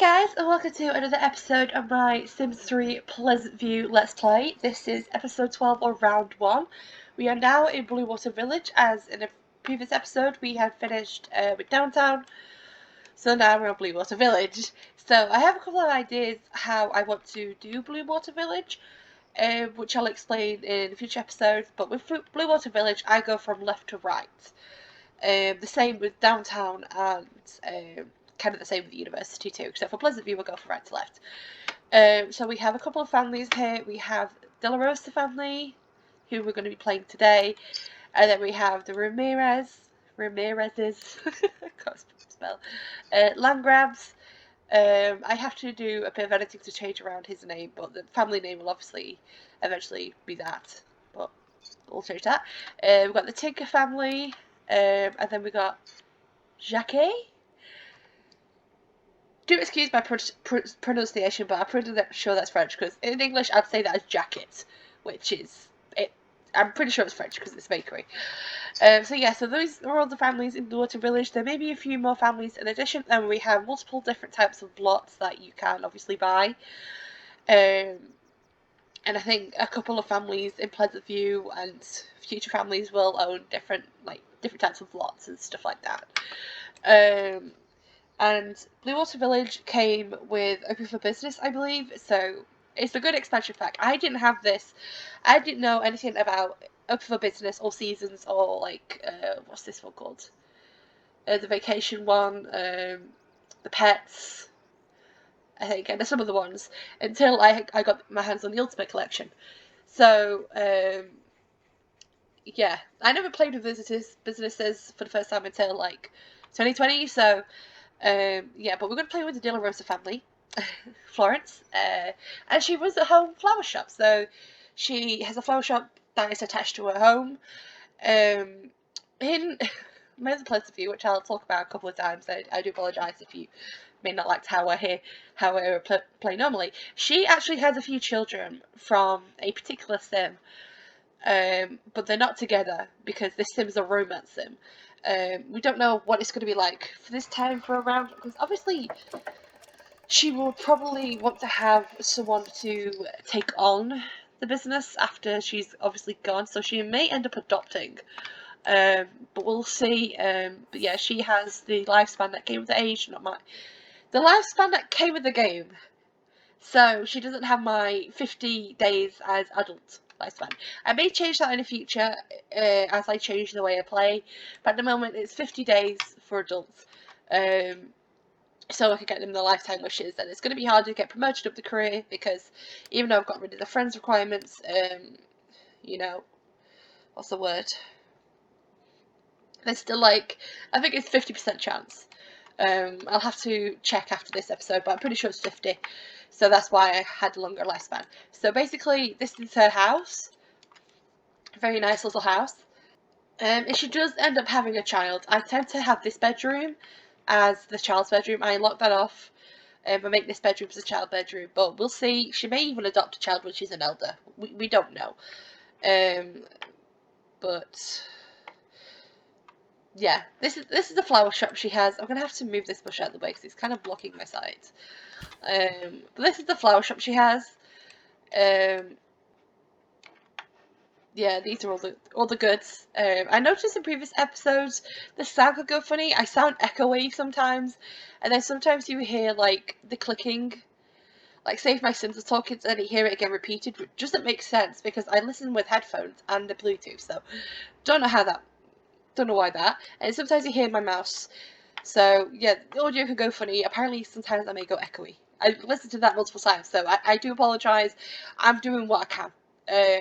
Guys, and welcome to another episode of my Sims 3 Pleasantview Let's Play. This is episode 12 or round 1. We are now in Blue Water Village, as in a previous episode we had finished with Downtown, so now we're on Blue Water Village. So I have a couple of ideas how I want to do Blue Water Village, which I'll explain in future episodes, but with Blue Water Village I go from left to right. The same with Downtown and kind of the same with the university too, except for Pleasantview we'll go from right to left. So we have a couple of families here. We have Delarosa family, who we're going to be playing today, and then we have the Ramirez's, I can't spell, Landgrabs. I have to do a bit of editing to change around his name, but the family name will obviously eventually be that, but we'll change that. We've got the Tinker family, and then we got Jacques. Do excuse my pronunciation, but I'm pretty sure that's French, because in English I'd say that as jacket, which is it. I'm pretty sure it's French because it's bakery. So yeah, so those are all the families in the Water Village. There may be a few more families in addition, and we have multiple different types of lots that you can obviously buy. And I think a couple of families in Pleasantview and future families will own different types of lots and stuff like that. And Blue Water Village came with Open for Business, I believe, so it's a good expansion pack. I didn't have this. I didn't know anything about Open for Business or Seasons or, what's this one called? The Vacation one, the Pets, I think, and some of the ones, until I got my hands on the Ultimate Collection. So, yeah, I never played with businesses for the first time until, 2020, so... yeah, but we're going to play with the Delarosa family, Florence, and she runs a home flower shop. So she has a flower shop that is attached to her home in Pleasantview, which I'll talk about a couple of times. I do apologise if you may not like how I play normally. She actually has a few children from a particular sim, but they're not together because this sim is a romance sim. We don't know what it's going to be like for this time for a round, because obviously she will probably want to have someone to take on the business after she's obviously gone, so she may end up adopting. But we'll see. But yeah, she has the lifespan that came with the age, not my... The lifespan that came with the game. So she doesn't have my 50 days as adult lifespan. I may change that in the future as I change the way I play, but at the moment it's 50 days for adults. So I can get them the lifetime wishes, and it's going to be hard to get promoted up the career because even though I've got rid of the friends requirements, you know, what's the word? There's still I think it's 50% chance. I'll have to check after this episode, but I'm pretty sure it's 50. So that's why I had a longer lifespan. So basically, this is her house. Very nice little house. If she does end up having a child, I tend to have this bedroom as the child's bedroom. I lock that off and make this bedroom as a child bedroom. But we'll see. She may even adopt a child when she's an elder. We don't know. But yeah, this is the flower shop she has. I'm gonna have to move this bush out of the way because it's kind of blocking my sight. But this is the flower shop she has. Yeah, these are all the goods. I noticed in previous episodes the sound could go funny. I sound echoey sometimes, and then sometimes you hear the clicking. Say if my Sims are talking and you hear it again repeated, which doesn't make sense because I listen with headphones and the Bluetooth, so don't know why that. And sometimes you hear my mouse. So yeah, the audio can go funny. Apparently sometimes I may go echoey. I've listened to that multiple times, so I do apologise. I'm doing what I can.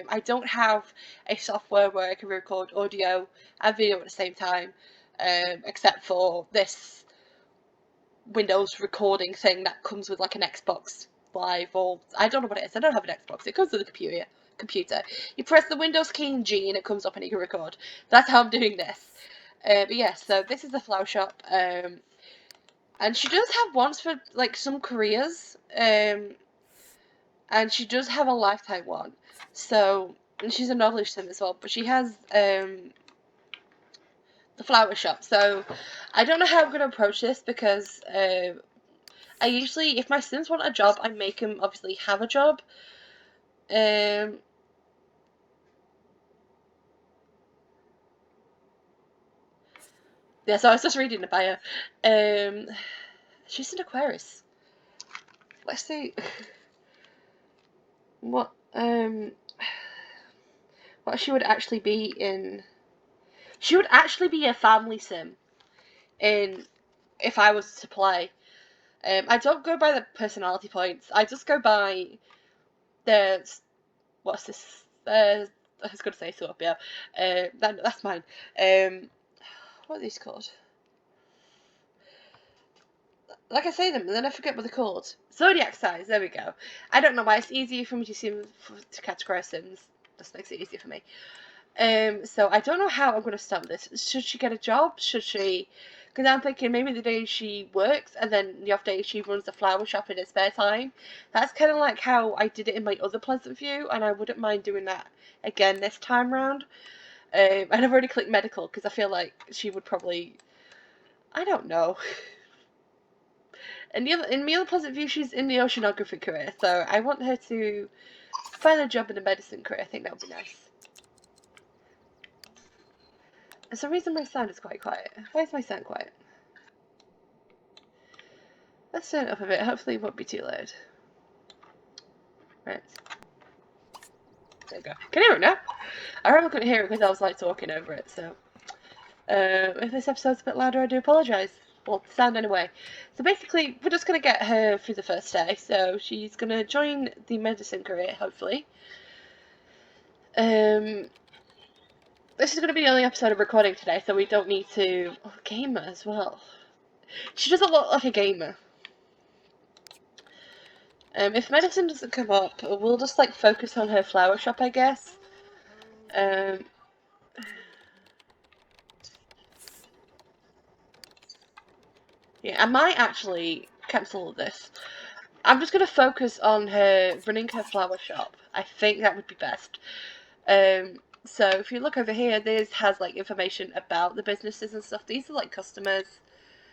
I don't have a software where I can record audio and video at the same time, except for this Windows recording thing that comes with an Xbox Live, or I don't know what it is. I don't have an Xbox. It comes with a computer. You press the Windows key and G and it comes up and you can record. That's how I'm doing this. But yeah, so this is the flower shop. And she does have ones for some careers. And she does have a lifetime one. So, and she's a novelist sim as well, but she has the flower shop. So I don't know how I'm going to approach this because I usually, if my Sims want a job, I make them obviously have a job. Yeah, so I was just reading the bio. She's an Aquarius. Let's see what what she would actually be in. She would actually be a family sim in if I was to play. I don't go by the personality points. I just go by the what's this? I was going to say Scorpio. That's mine. What are these called? Like I say them, and then I forget what they're called. Zodiac signs. There we go. I don't know why it's easier for me to categorize Sims. Just makes it easier for me. So I don't know how I'm going to start this. Should she get a job? Should she? Because I'm thinking maybe the day she works and then the off day she runs a flower shop in her spare time. That's kind of like how I did it in my other Pleasantview, and I wouldn't mind doing that again this time round. And I've already clicked medical because I feel like she would probably. I don't know. And in my other Pleasantview, she's in the oceanography career, so I want her to find a job in the medicine career. I think that would be nice. For some reason, my sound is quite quiet. Why is my sound quiet? Let's turn it up a bit. Hopefully, it won't be too loud. Right. There you go. Can you hear it now? I probably couldn't hear it because I was like talking over it. So, if this episode's a bit louder, I do apologise. Well, sound anyway. So basically, we're just gonna get her through the first day. So she's gonna join the medicine career, hopefully. This is going to be the only episode of recording today, so we don't need to... Oh, gamer as well. She doesn't look like a gamer. If medicine doesn't come up, we'll just, like, focus on her flower shop, I guess. Yeah, I might actually cancel this. I'm just going to focus on her running her flower shop. I think that would be best. So if you look over here, this has, like, information about the businesses and stuff. These are, like, customers.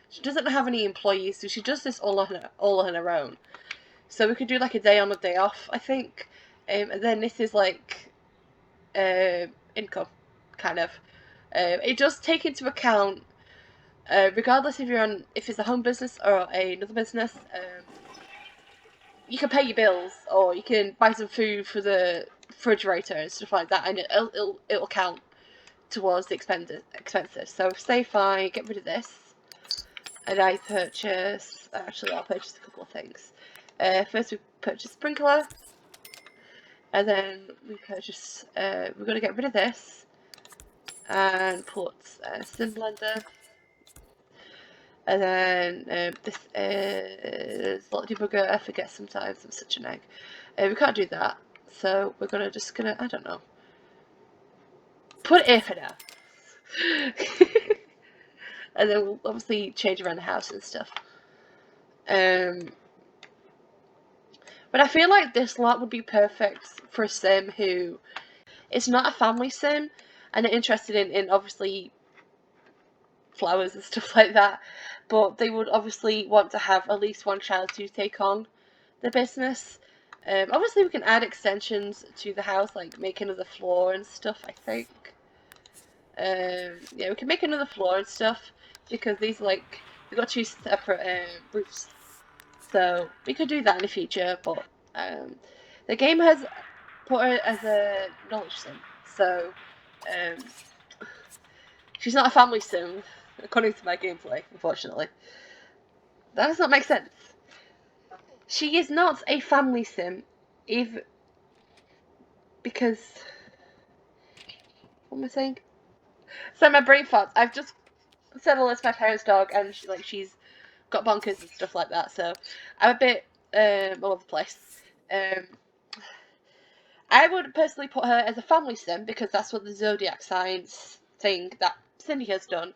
She doesn't have any employees, so she does this all on her own. So we could do like a day on, a day off, I think. And then this is like income, kind of. It does take into account, regardless if it's a home business or another business, you can pay your bills or you can buy some food for the refrigerator and stuff like that, and it'll count towards the expenses. So say if I get rid of this and I purchase, actually I'll purchase a couple of things. First we purchase sprinkler, and then we purchase, we're going to get rid of this and put sim blender, and then this is lot debugger. I forget sometimes, I'm such an egg. We can't do that, so we're just gonna, I don't know, put it here for now. And then we'll obviously change around the house and stuff. But I feel like this lot would be perfect for a sim who is not a family sim and they're interested in obviously flowers and stuff like that, but they would obviously want to have at least one child to take on the business. Obviously we can add extensions to the house, like make another floor and stuff, I think. Yeah, we can make another floor and stuff, because these, like, we've got two separate roofs. So we could do that in the future, but the game has put her as a knowledge sim, so she's not a family sim, according to my gameplay, unfortunately. That does not make sense. She is not a family sim, because... What am I saying? So my brain farts. I've just said hello to my parents' dog, and she's got bonkers and stuff like that, so I'm a bit all over the place. I would personally put her as a family sim because that's what the zodiac signs thing that Cindy has done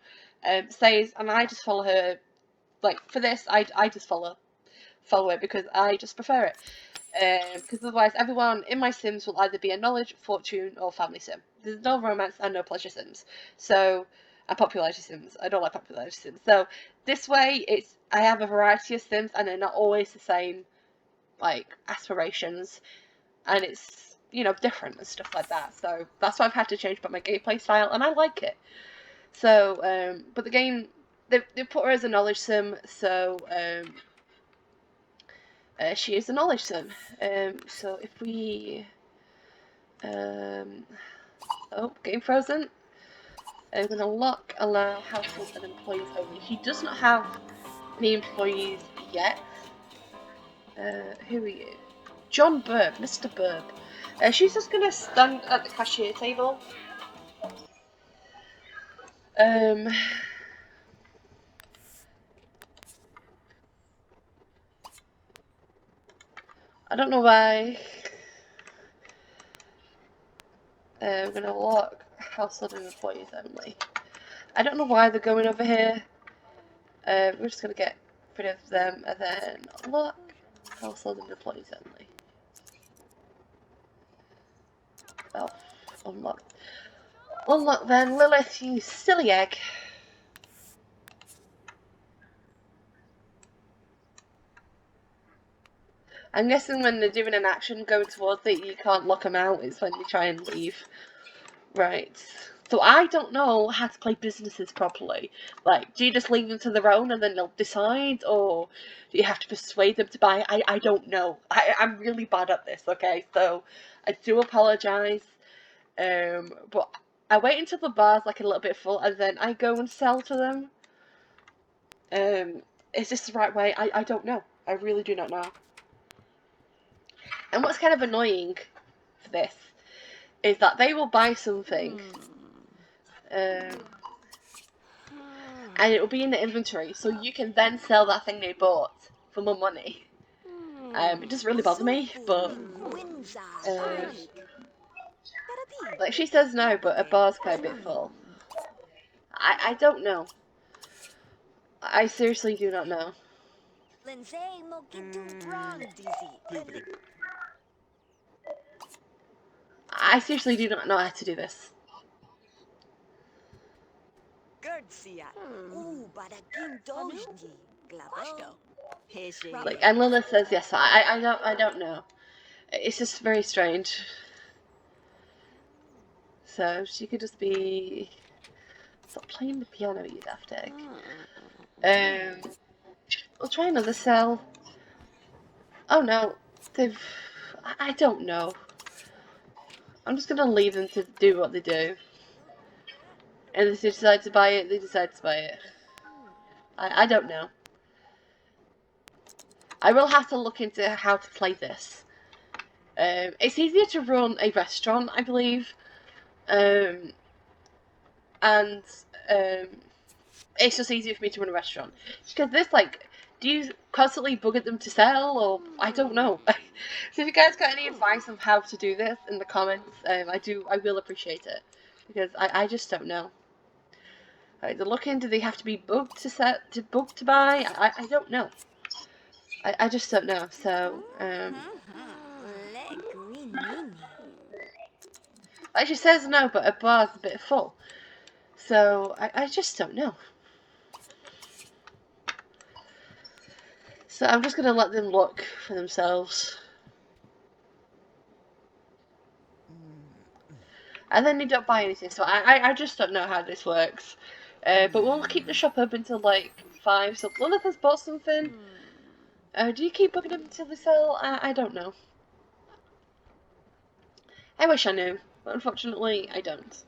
says, and I just follow her. Like for this, I just follow it because I just prefer it. Because otherwise, everyone in my sims will either be a knowledge, fortune, or family sim. There's no romance and no pleasure sims. So and popularity sims. I don't like popularity sims. So this way, I have a variety of sims, and they're not always the same, like, aspirations, and it's, you know, different and stuff like that. So that's why I've had to change about my gameplay style, and I like it. So, but the game, they put her as a knowledge sim, so she is a knowledge sim. So if we, oh, game frozen. We're going to allow households and employees only. She does not have any employees yet. Who are you? John Burb, Mr. Burb. She's just going to stand at the cashier table. I don't know why. We're going to lock household and employees only. I don't know why they're going over here. We're just going to get rid of them and then lock household and employees only. Oh, unlock. Unlock then, Lilith, you silly egg. I'm guessing when they're doing an action going towards it, you can't lock them out. It's when they try and leave. Right. So I don't know how to play businesses properly. Like, do you just leave them to their own and then they'll decide? Or do you have to persuade them to buy? I don't know. I'm really bad at this, okay? So I do apologise. But I wait until the bar's like a little bit full and then I go and sell to them. Is this the right way? I don't know. I really do not know. And what's kind of annoying for this is that they will buy something and it will be in the inventory, so you can then sell that thing they bought for more money. It doesn't really bother me, but like she says no, but her bar's quite a bit full. I don't know. I seriously do not know. I seriously do not know how to do this. Like, and Lilith says yes. I don't know. It's just very strange. So she could just be stop playing the piano, you daft egg. We'll try another cell. Oh no, they've. I don't know. I'm just gonna leave them to do what they do. And if they decide to buy it, they decide to buy it. I don't know. I will have to look into how to play this. It's easier to run a restaurant, I believe. And it's just easier for me to run a restaurant. Because this, like, do you constantly bug at them to sell, or I don't know. So if you guys got any advice on how to do this in the comments, I will appreciate it. Because I just don't know. Like, they're looking, do they have to be bugged to buy? I don't know. I just don't know. So, like she says no, but her bar's a bit full. So I just don't know. So I'm just gonna let them look for themselves. And then they don't buy anything, so I just don't know how this works. But we'll keep the shop up until like 5. So Lilith has bought something. Do you keep booking them until they sell? I don't know. I wish I knew, but unfortunately I don't.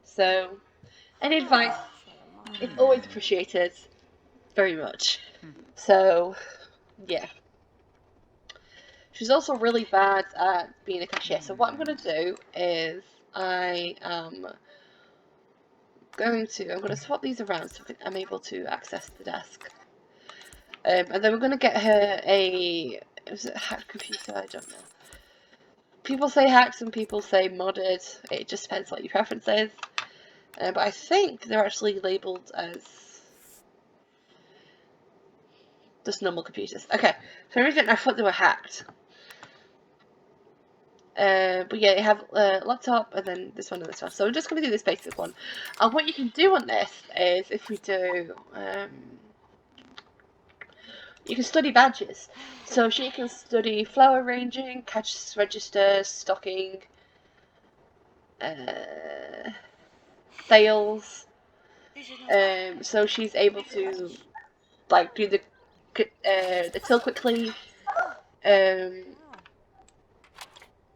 So, any advice is always appreciated very much. So, yeah. She's also really bad at being a cashier. So what I'm going to do is I'm going to swap these around so I'm able to access the desk. And then we're going to get her is it a hacked computer? I don't know. People say hacked and people say modded. It just depends what your preference is. But I think they're actually labelled as just normal computers. Okay, for some reason I thought they were hacked. But yeah, you have laptop and then this one and this one. So I'm just going to do this basic one. And what you can do on this is if we do, you can study badges. So she can study flower arranging, cash register, stocking, sales. So she's able to like do the till quickly,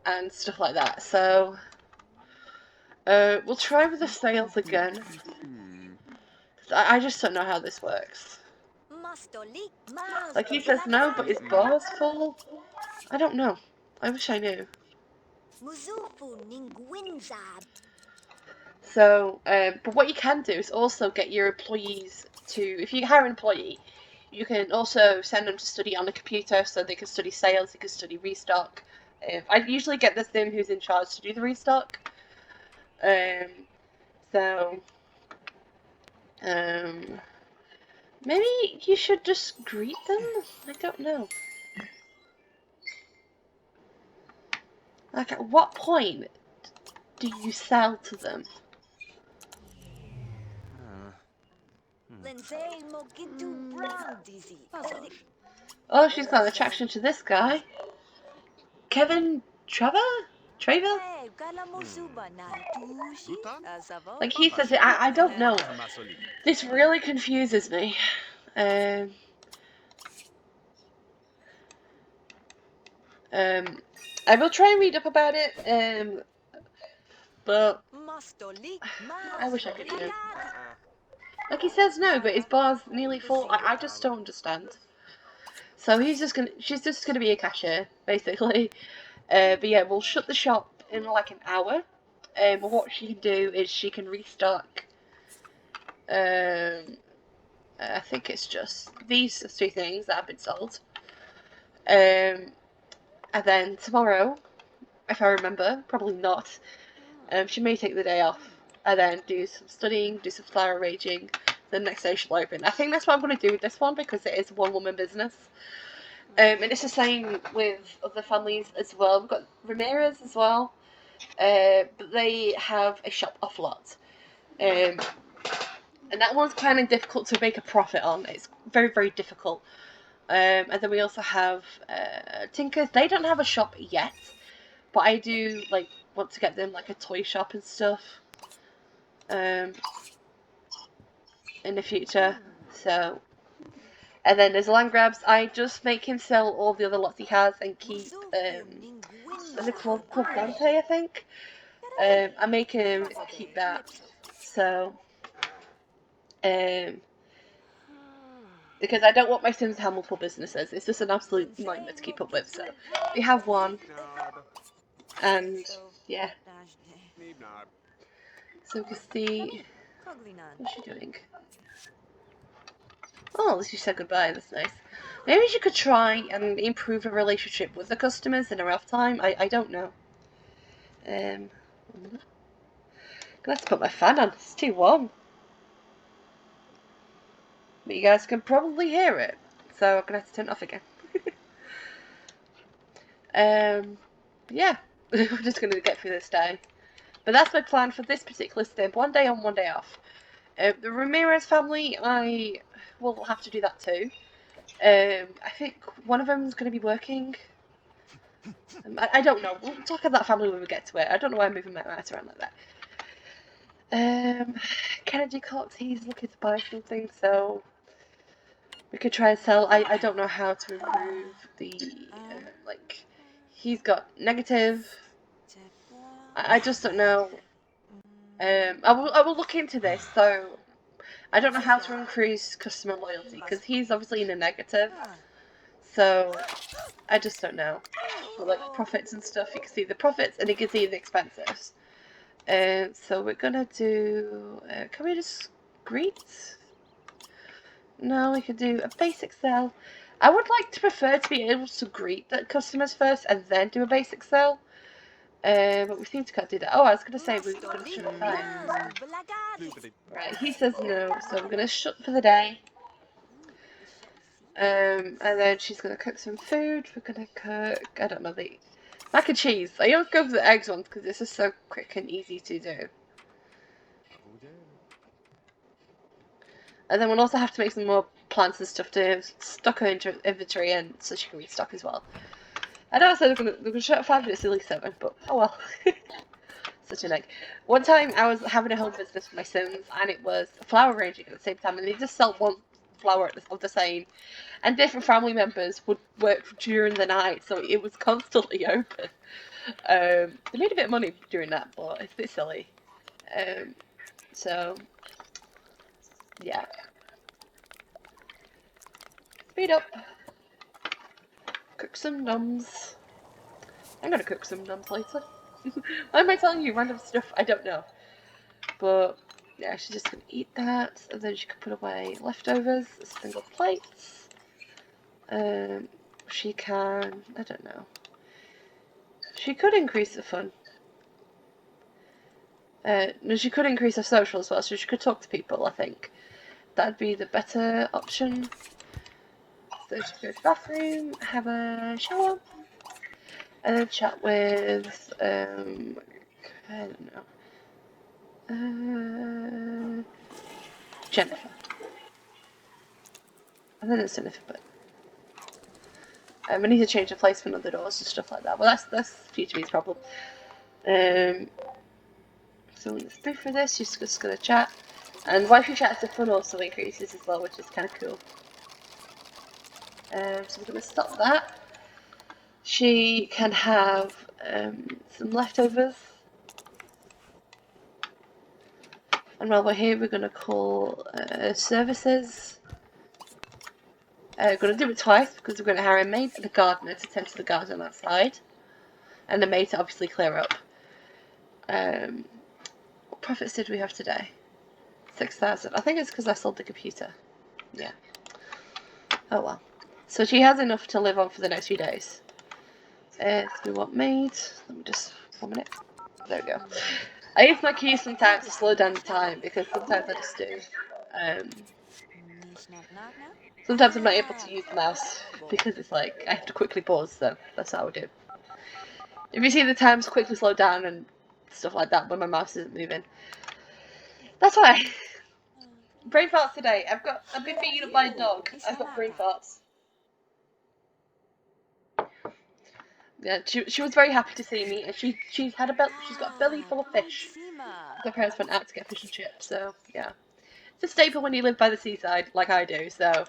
and stuff like that. So we'll try with the sales again. I just don't know how this works. Like he says no, but his bar's full. I don't know. I wish I knew. So, but what you can do is also get your employees to, if you hire an employee, you can also send them to study on the computer so they can study sales, they can study restock. I usually get the sim who's in charge to do the restock. Um, so, maybe you should just greet them? I don't know. Like, at what point do you sell to them? Oh, she's got an attraction to this guy. Kevin Trevor? Traver? Like he says it, I don't know. This really confuses me. I will try and read up about it, but I wish I could do it. Like he says no, but his bar's nearly full. I just don't understand. So she's just gonna be a cashier, basically. But yeah, we'll shut the shop in like an hour. But what she can do is she can restock. I think it's just these two things that have been sold. And then tomorrow, if I remember, probably not, she may take the day off and then do some studying, do some flower arranging. The next day she'll open. I think that's what I'm going to do with this one because it is a one-woman business. And it's the same with other families as well. We've got Ramirez as well, but they have a shop off lot. And that one's kind of difficult to make a profit on. It's very, very difficult. And then we also have Tinkers. They don't have a shop yet, but I do like want to get them like a toy shop and stuff in the future. So, and then there's land grabs. I just make him sell all the other lots he has and keep the Club Dante, I think. I make him keep that. So, because I don't want my Sims to have multiple businesses. It's just an absolute nightmare to keep up with. So, we have one. And yeah, so we can see what's she doing. Oh, she said goodbye. That's nice. Maybe she could try and improve her relationship with the customers in her off time. I don't know. I'm gonna have to put my fan on. It's too warm. But you guys can probably hear it, so I'm gonna have to turn it off again. Yeah, we're just gonna get through this day. But that's my plan for this particular stint. One day on, one day off. The Ramirez family, I will have to do that too. I think one of them is going to be working. I don't know. We'll talk about that family when we get to it. I don't know why I'm moving my mouse around like that. Kennedy Cox, he's looking to buy something, so we could try and sell. I don't know how to improve the like. He's got negative. I just don't know. I will look into this. So I don't know how to increase customer loyalty because he's obviously in a negative. So I just don't know. But like profits and stuff, you can see the profits and you can see the expenses. So we're gonna do. Can we just greet? No, we could do a basic sell. I would like to prefer to be able to greet the customers first and then do a basic sell. But we seem to can't do that. Oh, I was gonna say we're gonna shut at 5. Right, he says no, so we're gonna shut for the day. And then she's gonna cook some food. We're gonna cook. I don't know the. Mac and cheese. I always go for the eggs ones because it's just so quick and easy to do. And then we'll also have to make some more plants and stuff to stock her inventory and so she can restock as well. I know I said they're gonna shut at 5 minutes, at least 7, but oh well. Such an egg. One time I was having a home business with my Sims and it was flower arranging at the same time and they just sell one flower of the same and different family members would work during the night so it was constantly open. They made a bit of money doing that but it's a bit silly. So yeah. Speed up. Cook some nums. I'm gonna cook some nums later. Why am I telling you random stuff? I don't know. But yeah, she's just gonna eat that, and then she can put away leftovers, single plates. She can, I don't know. She could increase the fun. No, she could increase her social as well, so she could talk to people, I think. That'd be the better option. So she could go to the bathroom, have a shower, and then chat with, I don't know, Jennifer. I think it's Jennifer, but I need to change the placement of the doors and stuff like that. Well, that's future me's problem. So let's go for this. She's just gonna chat, and while she chats, the fun also increases as well, which is kind of cool. So we're gonna stop that. She can have some leftovers, and while we're here, we're gonna call services. We're going to do it twice because we're going to hire a maid and a gardener to tend to the garden outside. And a maid to obviously clear up. What profits did we have today? 6,000. I think it's because I sold the computer. Yeah. Oh well. So she has enough to live on for the next few days. So we want maid. Let me just... 1 minute. There we go. I use my keys sometimes to slow down the time because sometimes I just do. Sometimes I'm not able to use the mouse because it's like I have to quickly pause, so that's how I do. If you see the times quickly slow down and stuff like that when my mouse isn't moving, that's why. Brain farts today. I've been beaten up by a dog. I've got brain farts. Yeah, she was very happy to see me, and she's got a belly full of fish. Her parents went out to get fish and chips, so yeah, it's a staple when you live by the seaside like I do. So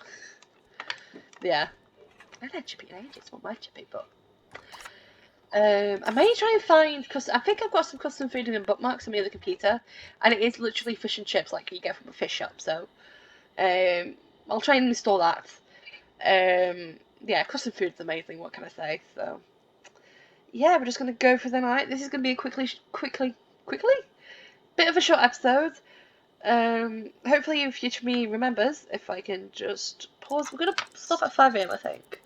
yeah, I had chippy ages. It's not my chippy, but I may try and find because I think I've got some custom food and bookmarks on my other computer, and it is literally fish and chips like you get from a fish shop. So I'll try and install that. Yeah, custom food's amazing. What can I say? So yeah, we're just gonna go for the night. This is gonna be a quickly, bit of a short episode. Hopefully, future me remembers if I can just pause. We're gonna stop at 5 AM, I think.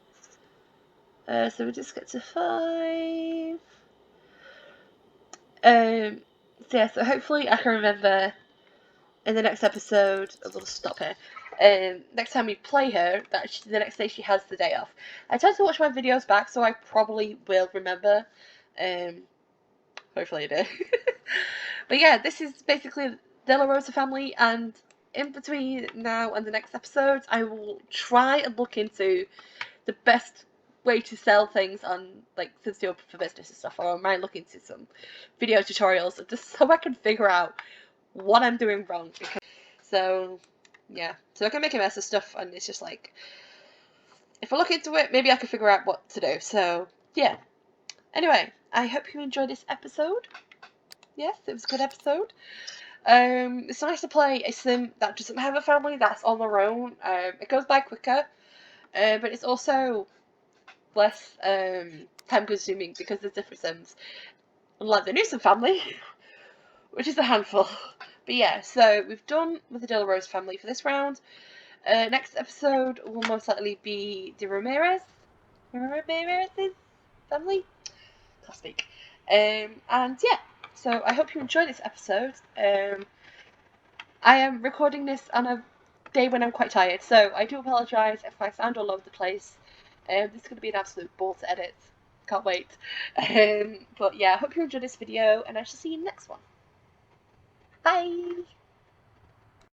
So we just get to 5. So yeah, so hopefully I can remember in the next episode. We'll stop here. Next time we play her, the next day she has the day off. I tend to watch my videos back, so I probably will remember. Hopefully I do. But yeah, this is basically Delarosa family, and in between now and the next episodes, I will try and look into the best way to sell things on like Sims 2 for business and stuff, or I might look into some video tutorials just so I can figure out what I'm doing wrong. So yeah, so I can make a mess of stuff, and it's just like if I look into it, maybe I can figure out what to do. So yeah. Anyway, I hope you enjoyed this episode. Yes, it was a good episode. It's nice to play a sim that doesn't have a family, that's on their own. It goes by quicker, but it's also less time consuming because there's different sims. Unlike the new sim family, which is a handful. But yeah, so we've done with the Delarosa family for this round. Next episode will most likely be the Ramirez's family. Can't speak. And yeah, so I hope you enjoyed this episode. I am recording this on a day when I'm quite tired, so I do apologise if I sound all over the place. This is going to be an absolute ball to edit Can't wait. But yeah, I hope you enjoyed this video, and I shall see you in the next one. Bye!